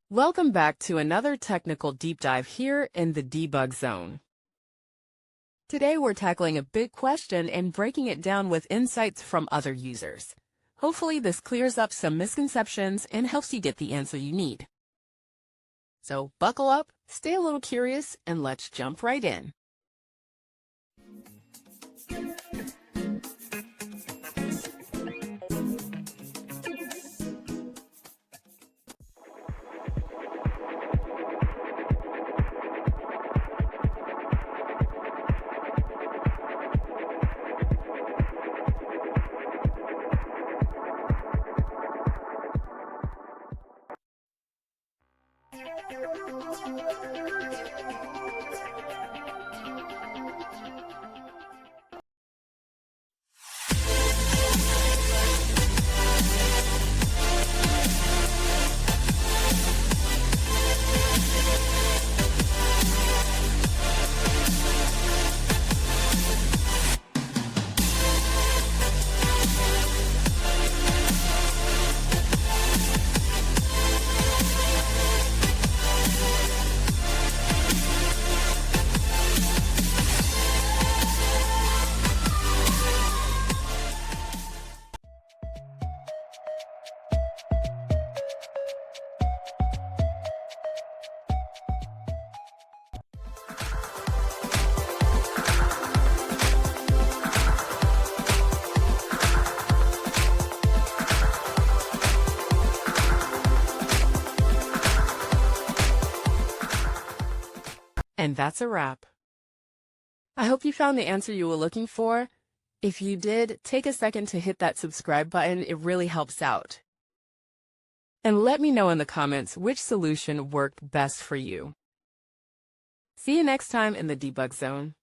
Welcome back to another technical deep dive here in the debug zone. Today we're tackling a big question and breaking it down with insights from other users. Hopefully this clears up some misconceptions and helps you get the answer you need. So buckle up, stay a little curious, and let's jump right in. And that's a wrap. I hope you found the answer you were looking for. If you did, take a second to hit that subscribe button. It really helps out. And let me know in the comments which solution worked best for you. See you next time in the debug zone.